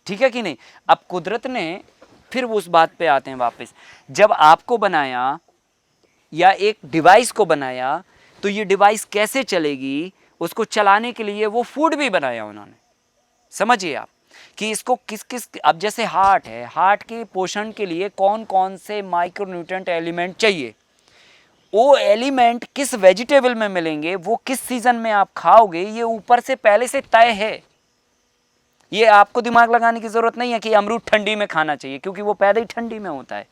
ठीक है कि नहीं। अब कुदरत ने फिर उस बात पे आते हैं वापस, जब आपको बनाया या एक डिवाइस को बनाया तो ये डिवाइस कैसे चलेगी, उसको चलाने के लिए वो फूड भी बनाया उन्होंने। समझिए आप कि इसको किस किस, अब जैसे हार्ट है, हार्ट के पोषण के लिए कौन कौन से माइक्रोन्यूट्रिएंट एलिमेंट चाहिए, वो एलिमेंट किस वेजिटेबल में मिलेंगे, वो किस सीजन में आप खाओगे, ये ऊपर से पहले से तय है। ये आपको दिमाग लगाने की जरूरत नहीं है कि अमरूद ठंडी में खाना चाहिए, क्योंकि वो पैदा ही ठंडी में होता है।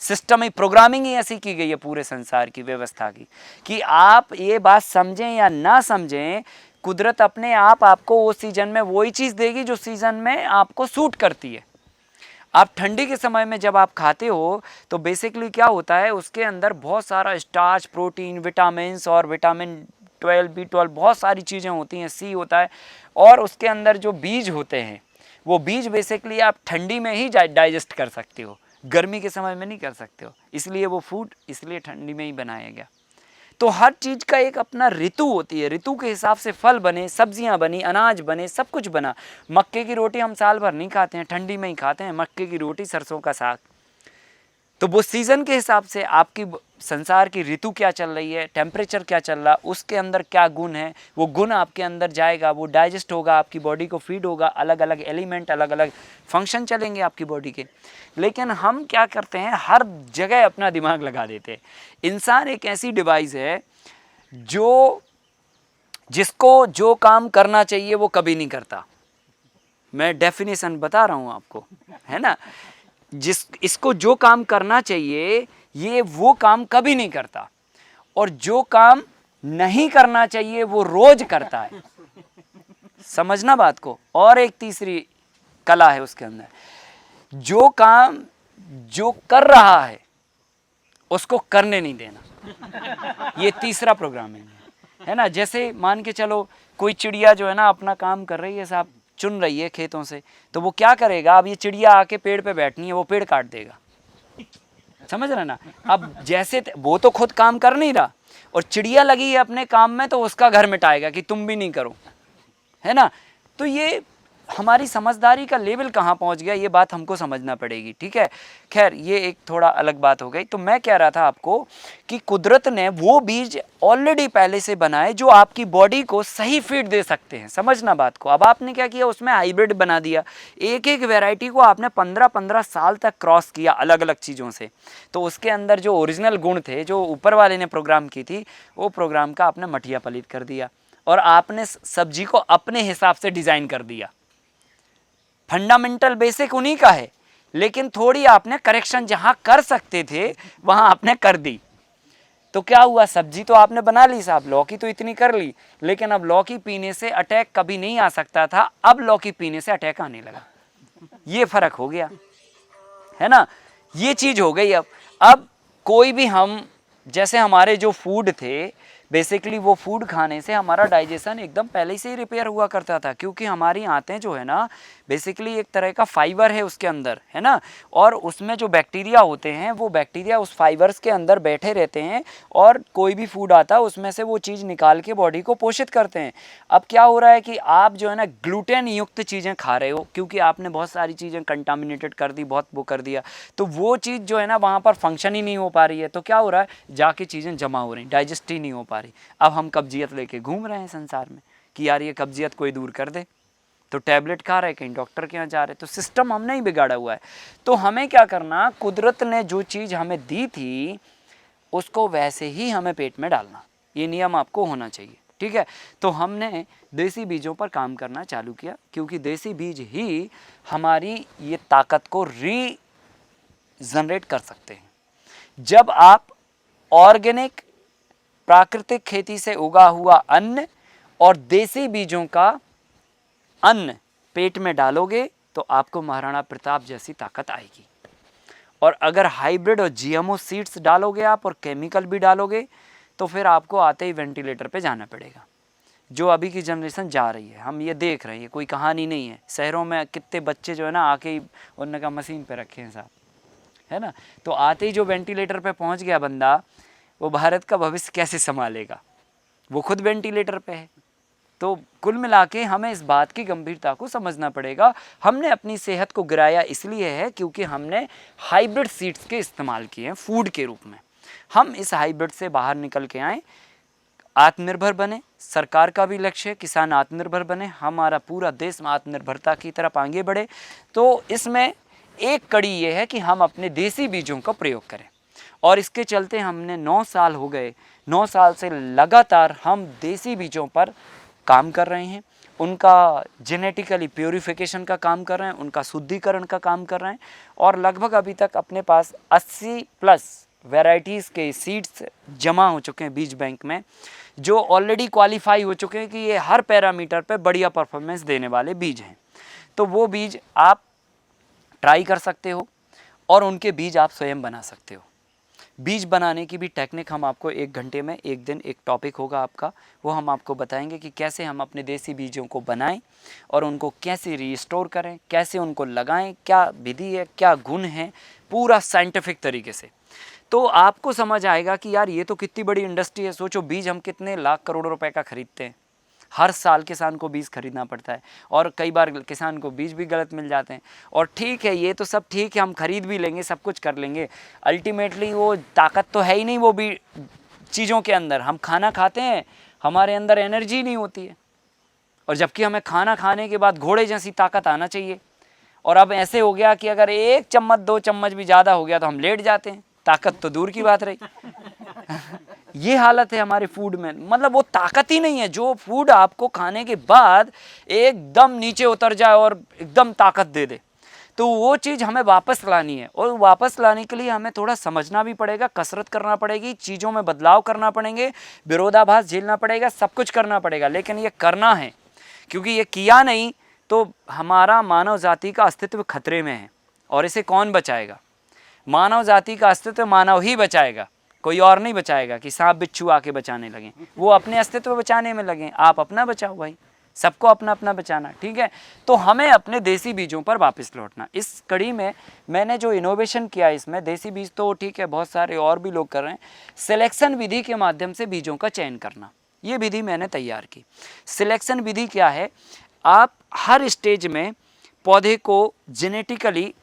सिस्टम ही, प्रोग्रामिंग ही ऐसी की गई है पूरे संसार की व्यवस्था की, कि आप ये बात समझें या ना समझें, कुदरत अपने आप आपको उस सीजन में वही चीज़ देगी जो सीजन में आपको सूट करती है। आप ठंडी के समय में जब आप खाते हो तो बेसिकली क्या होता है, उसके अंदर बहुत सारा स्टार्च, प्रोटीन, विटामिन्स और विटामिन 12, B12 बहुत सारी चीज़ें होती हैं, सी होता है, और उसके अंदर जो बीज होते हैं वो बीज बेसिकली आप ठंडी में ही डाइजेस्ट कर सकते हो, गर्मी के समय में नहीं कर सकते हो। इसलिए वो फूड इसलिए ठंडी में ही बनाया गया। तो हर चीज़ का एक अपना ऋतु होती है, ऋतु के हिसाब से फल बने, सब्जियां बनी, अनाज बने, सब कुछ बना। मक्के की रोटी हम साल भर नहीं खाते हैं, ठंडी में ही खाते हैं, मक्के की रोटी, सरसों का साग। तो वो सीज़न के हिसाब से आपकी संसार की ऋतु क्या चल रही है, टेम्परेचर क्या चल रहा, उसके अंदर क्या गुण है, वो गुण आपके अंदर जाएगा, वो डाइजेस्ट होगा, आपकी बॉडी को फीड होगा, अलग अलग एलिमेंट, अलग अलग फंक्शन चलेंगे आपकी बॉडी के। लेकिन हम क्या करते हैं, हर जगह अपना दिमाग लगा देते हैं। इंसान एक ऐसी डिवाइस है जो जिसको जो काम करना चाहिए वो कभी नहीं करता। मैं डेफिनेशन बता रहा हूँ आपको, है ना। इसको जो काम करना चाहिए ये वो काम कभी नहीं करता, और जो काम नहीं करना चाहिए वो रोज करता है। समझना बात को। और एक तीसरी कला है उसके अंदर, जो काम जो कर रहा है उसको करने नहीं देना, ये तीसरा प्रोग्रामिंग है ना। जैसे मान के चलो कोई चिड़िया जो है ना अपना काम कर रही है साहब, चुन रही है खेतों से, तो वो क्या करेगा, अब ये चिड़िया आके पेड़ पे बैठनी है, वो पेड़ काट देगा। समझ रहे ना। अब जैसे वो तो खुद काम कर नहीं रहा, और चिड़िया लगी है अपने काम में, तो उसका घर मिटाएगा कि तुम भी नहीं करो, है ना। तो ये हमारी समझदारी का लेवल कहाँ पहुँच गया, ये बात हमको समझना पड़ेगी, ठीक है। खैर ये एक थोड़ा अलग बात हो गई। तो मैं कह रहा था आपको कि कुदरत ने वो बीज ऑलरेडी पहले से बनाए जो आपकी बॉडी को सही फीड दे सकते हैं। समझना बात को। अब आपने क्या किया, उसमें हाइब्रिड बना दिया, एक एक वेराइटी को आपने 15-15 साल तक क्रॉस किया अलग अलग चीज़ों से। तो उसके अंदर जो ओरिजिनल गुण थे, जो ऊपर वाले ने प्रोग्राम की थी, वो प्रोग्राम का आपने मटिया पलीत कर दिया, और आपने सब्जी को अपने हिसाब से डिज़ाइन कर दिया। फंडामेंटल बेसिक उन्हीं का है, लेकिन थोड़ी आपने करेक्शन जहां कर सकते थे वहां आपने कर दी। तो क्या हुआ, सब्जी तो आपने बना ली साहब, लौकी तो इतनी कर ली, लेकिन अब लौकी पीने से अटैक कभी नहीं आ सकता था, अब लौकी पीने से अटैक आने लगा। ये फर्क हो गया, है ना। ये चीज हो गई। अब कोई भी हम, जैसे हमारे जो फूड थे, बेसिकली वो फूड खाने से हमारा डाइजेशन एकदम पहले से ही रिपेयर हुआ करता था, क्योंकि हमारी आंतें जो है ना, बेसिकली एक तरह का फाइबर है उसके अंदर, है ना। और उसमें जो बैक्टीरिया होते हैं, वो बैक्टीरिया उस फाइबर्स के अंदर बैठे रहते हैं, और कोई भी फूड आता है उसमें से वो चीज़ निकाल के बॉडी को पोषित करते हैं। अब क्या हो रहा है कि आप जो है ना ग्लूटेन युक्त चीज़ें खा रहे हो, क्योंकि आपने बहुत सारी चीज़ें कंटामिनेटेड कर दी, बहुत वो कर दिया, तो वो चीज़ जो है ना वहाँ पर फंक्शन ही नहीं हो पा रही है। तो क्या हो रहा है, जाके चीज़ें जमा हो रही, डाइजेस्ट ही नहीं हो पा रही। अब हम कब्जियत लेके घूम रहे हैं संसार में कि यार ये कब्जियत कोई दूर कर दे, तो टैबलेट खा रहे, कहीं डॉक्टर के यहाँ जा रहे। तो सिस्टम हमने ही बिगाड़ा हुआ है। तो हमें क्या करना, कुदरत ने जो चीज़ हमें दी थी उसको वैसे ही हमें पेट में डालना, ये नियम आपको होना चाहिए, ठीक है। तो हमने देसी बीजों पर काम करना चालू किया, क्योंकि देसी बीज ही हमारी ये ताकत को जनरेट कर सकते हैं। जब आप ऑर्गेनिक प्राकृतिक खेती से उगा हुआ अन्न और देसी बीजों का अन्न पेट में डालोगे तो आपको महाराणा प्रताप जैसी ताकत आएगी। और अगर हाइब्रिड और जीएमओ सीड्स डालोगे आप, और केमिकल भी डालोगे, तो फिर आपको आते ही वेंटिलेटर पे जाना पड़ेगा, जो अभी की जनरेशन जा रही है। हम ये देख रहे हैं, कोई कहानी नहीं है। शहरों में कितने बच्चे जो है ना आके ही उन्होंने कहा मशीन पे रखे हैं साहब, है ना। तो आते ही जो वेंटिलेटर पे पहुंच गया बंदा, वो भारत का भविष्य कैसे संभालेगा, वो खुद वेंटिलेटर पे है। तो कुल मिला के हमें इस बात की गंभीरता को समझना पड़ेगा। हमने अपनी सेहत को गिराया इसलिए है क्योंकि हमने हाइब्रिड सीड्स के इस्तेमाल किए हैं फूड के रूप में। हम इस हाइब्रिड से बाहर निकल के आए, आत्मनिर्भर बने। सरकार का भी लक्ष्य है किसान आत्मनिर्भर बने, हमारा पूरा देश आत्मनिर्भरता की तरफ आगे बढ़े। तो इसमें एक कड़ी ये है कि हम अपने देसी बीजों का प्रयोग करें, और इसके चलते हमने 9 साल हो गए, 9 साल से लगातार हम देसी बीजों पर काम कर रहे हैं, उनका जेनेटिकली प्योरीफिकेशन का काम कर रहे हैं, उनका शुद्धिकरण का काम कर रहे हैं, और लगभग अभी तक अपने पास 80+ वैरायटीज़ के सीड्स जमा हो चुके हैं बीज बैंक में, जो ऑलरेडी क्वालिफाई हो चुके हैं कि ये हर पैरामीटर पे बढ़िया परफॉर्मेंस देने वाले बीज हैं। तो वो बीज आप ट्राई कर सकते हो और उनके बीज आप स्वयं बना सकते हो। बीज बनाने की भी टेक्निक हम आपको 1 घंटे में, एक दिन एक टॉपिक होगा आपका, वो हम आपको बताएंगे कि कैसे हम अपने देसी बीजों को बनाएं और उनको कैसे रिस्टोर करें, कैसे उनको लगाएं, क्या विधि है, क्या गुण है, पूरा साइंटिफिक तरीके से। तो आपको समझ आएगा कि यार ये तो कितनी बड़ी इंडस्ट्री है। सोचो बीज हम कितने लाख करोड़ रुपए का खरीदते हैं, हर साल किसान को बीज खरीदना पड़ता है, और कई बार किसान को बीज भी गलत मिल जाते हैं। और ठीक है, ये तो सब ठीक है, हम खरीद भी लेंगे, सब कुछ कर लेंगे, अल्टीमेटली वो ताकत तो है ही नहीं वो भी चीज़ों के अंदर। हम खाना खाते हैं, हमारे अंदर एनर्जी नहीं होती है, और जबकि हमें खाना खाने के बाद घोड़े जैसी ताकत आना चाहिए। और अब ऐसे हो गया कि अगर 1 चम्मच 2 चम्मच भी ज़्यादा हो गया तो हम लेट जाते हैं, ताकत तो दूर की बात रही। ये हालत है हमारे फूड में, मतलब वो ताकत ही नहीं है जो फूड आपको खाने के बाद एकदम नीचे उतर जाए और एकदम ताकत दे दे। तो वो चीज़ हमें वापस लानी है, और वापस लाने के लिए हमें थोड़ा समझना भी पड़ेगा, कसरत करना पड़ेगी, चीज़ों में बदलाव करना पड़ेंगे, विरोधाभास झेलना पड़ेगा, सब कुछ करना पड़ेगा। लेकिन ये करना है, क्योंकि ये किया नहीं तो हमारा मानव जाति का अस्तित्व खतरे में है, और इसे कौन बचाएगा? मानव जाति का अस्तित्व मानव ही बचाएगा, कोई और नहीं बचाएगा कि सांप बिच्छू आके बचाने लगे। वो अपने अस्तित्व बचाने में लगे, आप अपना बचाओ भाई, सबको अपना अपना बचाना, ठीक है। तो हमें अपने देसी बीजों पर वापस लौटना। इस कड़ी में मैंने जो इनोवेशन किया इसमें, देसी बीज तो ठीक है बहुत सारे और भी लोग कर रहे हैं, सिलेक्शन विधि के माध्यम से बीजों का चयन करना, ये विधि मैंने तैयार की। सिलेक्शन विधि क्या है? आप हर स्टेज में पौधे को जेनेटिकली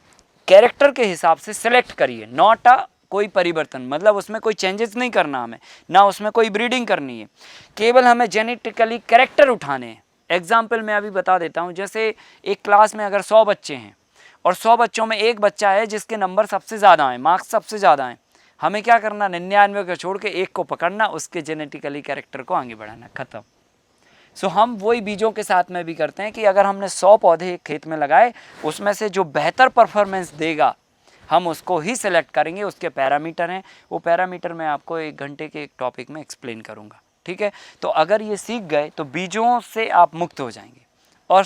कैरेक्टर के हिसाब से सिलेक्ट करिए, नॉट कोई परिवर्तन, मतलब उसमें कोई चेंजेस नहीं करना हमें, ना उसमें कोई ब्रीडिंग करनी है, केवल हमें जेनेटिकली कैरेक्टर उठाने हैं। एग्जाम्पल मैं अभी बता देता हूँ, जैसे एक क्लास में अगर 100 बच्चे हैं और 100 बच्चों में एक बच्चा है जिसके नंबर सबसे ज़्यादा आए, मार्क्स सबसे ज़्यादा आए, हमें क्या करना? 99 को छोड़ के एक को पकड़ना, उसके जेनेटिकली कैरेक्टर को आगे बढ़ाना, खत्म। सो हम वही बीजों के साथ में भी करते हैं कि अगर हमने 100 पौधे एक खेत में लगाए, उसमें से जो बेहतर परफॉर्मेंस देगा हम उसको ही सिलेक्ट करेंगे। उसके पैरामीटर हैं, वो पैरामीटर मैं आपको 1 घंटे के एक टॉपिक में एक्सप्लेन करूँगा, ठीक है। तो अगर ये सीख गए तो बीजों से आप मुक्त हो जाएंगे और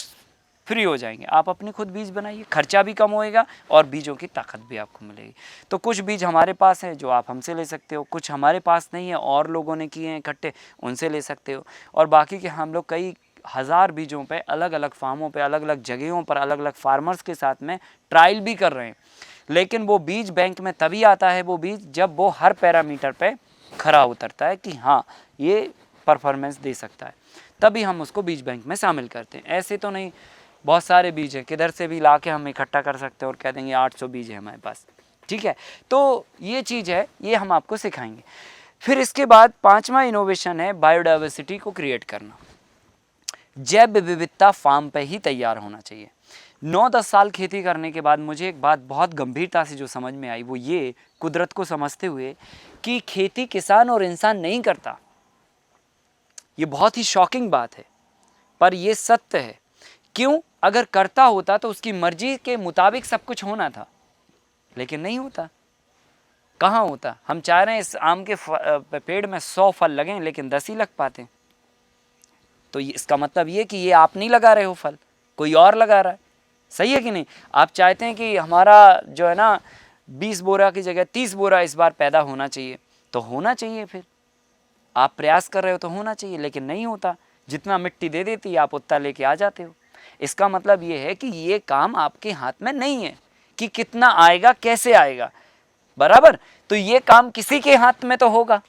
फ्री हो जाएंगे। आप अपने खुद बीज बनाइए, खर्चा भी कम होएगा और बीजों की ताकत भी आपको मिलेगी। तो कुछ बीज हमारे पास हैं जो आप हमसे ले सकते हो, कुछ हमारे पास नहीं है और लोगों ने किए हैं इकट्ठे, उनसे ले सकते हो, और बाकी के हम लोग कई हज़ार बीजों पे अलग अलग फार्मों पे, अलग अलग जगहों पर, अलग अलग फार्मर्स के साथ में ट्रायल भी कर रहे हैं। लेकिन वो बीज बैंक में तभी आता है वो बीज जब वो हर पैरामीटर पे खरा उतरता है कि हाँ ये परफॉर्मेंस दे सकता है, तभी हम उसको बीज बैंक में शामिल करते हैं। ऐसे तो नहीं, बहुत सारे बीज हैं, किधर से भी ला के हम इकट्ठा कर सकते हैं और कह देंगे 800 बीज है हमारे पास, ठीक है। तो ये चीज़ है, ये हम आपको सिखाएंगे। फिर इसके बाद 5वां इनोवेशन है बायोडाइवर्सिटी को क्रिएट करना। जैव विविधता फार्म पे ही तैयार होना चाहिए। 9-10 साल खेती करने के बाद मुझे एक बात बहुत गंभीरता से जो समझ में आई, वो ये, कुदरत को समझते हुए, कि खेती किसान और इंसान नहीं करता। ये बहुत ही शॉकिंग बात है, पर ये सत्य है। क्यों? अगर करता होता तो उसकी मर्जी के मुताबिक सब कुछ होना था, लेकिन नहीं होता। कहाँ होता? हम चाह रहे हैं इस आम के पेड़ में 100 फल लगें, लेकिन 10 ही लग पाते। तो इसका मतलब ये कि ये आप नहीं लगा रहे हो फल, कोई और लगा रहा है। सही है कि नहीं? आप चाहते हैं कि हमारा जो है ना 20 बोरा की जगह 30 बोरा इस बार पैदा होना चाहिए, तो होना चाहिए। फिर आप प्रयास कर रहे हो तो होना चाहिए, लेकिन नहीं होता। जितना मिट्टी दे देती आप उतना लेके आ जाते हो। इसका मतलब ये है कि ये काम आपके हाथ में नहीं है कि कितना आएगा, कैसे आएगा, बराबर। तो ये काम किसी के हाथ में तो होगा,